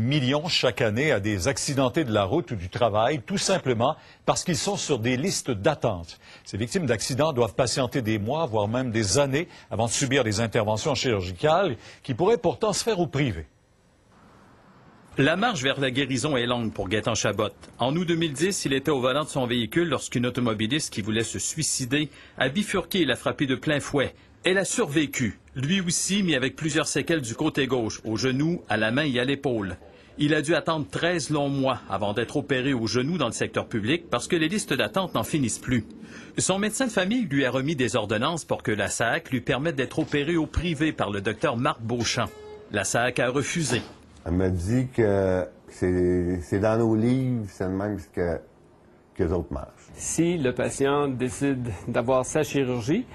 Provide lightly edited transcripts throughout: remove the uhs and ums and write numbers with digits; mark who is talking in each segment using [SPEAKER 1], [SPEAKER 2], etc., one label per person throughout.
[SPEAKER 1] millions chaque année à des accidentés de la route ou du travail, tout simplement parce qu'ils sont sur des listes d'attente. Ces victimes d'accidents doivent patienter des mois, voire même des années, avant de subir des interventions chirurgicales qui pourraient pourtant se faire au privé.
[SPEAKER 2] La marche vers la guérison est longue pour Gaétan Chabot. En août 2010, il était au volant de son véhicule lorsqu'une automobiliste qui voulait se suicider a bifurqué et l'a frappé de plein fouet. Elle a survécu, lui aussi, mais avec plusieurs séquelles du côté gauche, au genou, à la main et à l'épaule. Il a dû attendre 13 longs mois avant d'être opéré au genou dans le secteur public parce que les listes d'attente n'en finissent plus. Son médecin de famille lui a remis des ordonnances pour que la SAAQ lui permette d'être opéré au privé par le docteur Marc Beauchamp. La SAAQ a refusé.
[SPEAKER 3] Elle m'a dit que c'est dans nos livres, c'est le même que les autres marchent.
[SPEAKER 4] Si le patient décide d'avoir sa chirurgie,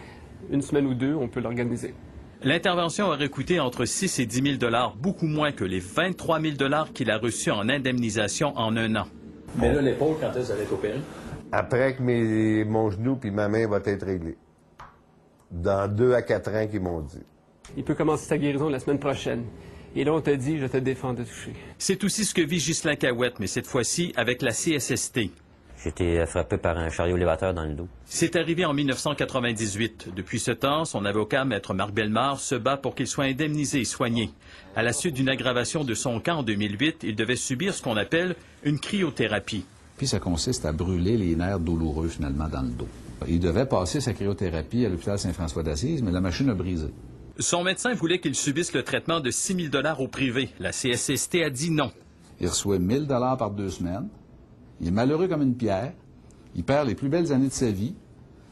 [SPEAKER 4] une semaine ou deux, on peut l'organiser.
[SPEAKER 2] L'intervention aurait coûté entre 6 et 10 000 $, beaucoup moins que les 23 000 $ qu'il a reçus en indemnisation en un an.
[SPEAKER 5] Mais là, l'épaule, quand est-ce qu'elle va être opérée?
[SPEAKER 3] Après que mon genou puis ma main va être réglés. Dans 2 à 4 ans qu'ils m'ont dit.
[SPEAKER 4] Il peut commencer sa guérison la semaine prochaine. Et là, on te dit, je te défends de toucher.
[SPEAKER 2] C'est aussi ce que vit Ghislain Cahouette, mais cette fois-ci avec la CSST.
[SPEAKER 6] J'ai été frappé par un chariot élévateur dans le dos.
[SPEAKER 2] C'est arrivé en 1998. Depuis ce temps, son avocat, Maître Marc Bellemare, se bat pour qu'il soit indemnisé et soigné. À la suite d'une aggravation de son cas en 2008, il devait subir ce qu'on appelle une cryothérapie.
[SPEAKER 7] Puis ça consiste à brûler les nerfs douloureux, finalement, dans le dos. Il devait passer sa cryothérapie à l'hôpital Saint-François d'Assise, mais la machine a brisé.
[SPEAKER 2] Son médecin voulait qu'il subisse le traitement de 6 000 $ au privé. La CSST a dit non.
[SPEAKER 7] Il reçoit 1 000 $ par 2 semaines. Il est malheureux comme une pierre. Il perd les plus belles années de sa vie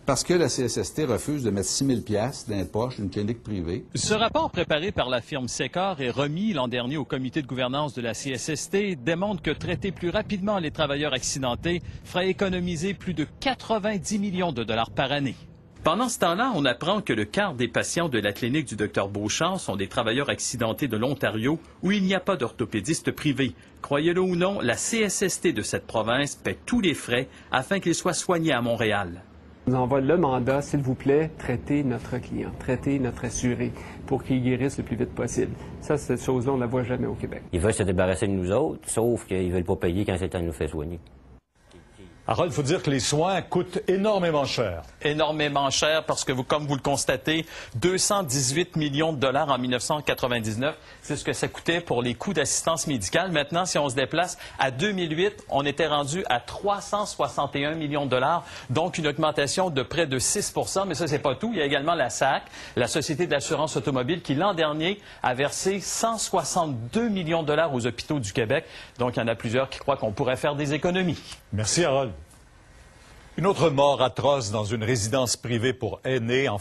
[SPEAKER 7] parce que la CSST refuse de mettre 6 000 $ dans les poches d'une clinique privée.
[SPEAKER 2] Ce rapport préparé par la firme Secor et remis l'an dernier au comité de gouvernance de la CSST démontre que traiter plus rapidement les travailleurs accidentés ferait économiser plus de 90 millions de $ par année. Pendant ce temps-là, on apprend que le quart des patients de la clinique du Dr Beauchamp sont des travailleurs accidentés de l'Ontario où il n'y a pas d'orthopédiste privé. Croyez-le ou non, la CSST de cette province paie tous les frais afin qu'ils soient soignés à Montréal.
[SPEAKER 4] On nous envoie le mandat, s'il vous plaît, traitez notre client, traitez notre assuré pour qu'il guérisse le plus vite possible. Ça, cette chose-là, on ne la voit jamais au Québec.
[SPEAKER 6] Ils veulent se débarrasser de nous autres, sauf qu'ils ne veulent pas payer quand c'est le temps de nous faire soigner.
[SPEAKER 1] Harold, il faut dire que les soins coûtent énormément cher.
[SPEAKER 2] Énormément cher parce que, comme vous le constatez, 218 millions de $ en 1999, c'est ce que ça coûtait pour les coûts d'assistance médicale. Maintenant, si on se déplace à 2008, on était rendu à 361 millions de $, donc une augmentation de près de 6 %. Mais ça, c'est pas tout. Il y a également la SAAQ, la Société de l'assurance automobile, qui l'an dernier a versé 162 millions de $ aux hôpitaux du Québec. Donc, il y en a plusieurs qui croient qu'on pourrait faire des économies.
[SPEAKER 1] Merci, Harold. Une autre mort atroce dans une résidence privée pour aînés en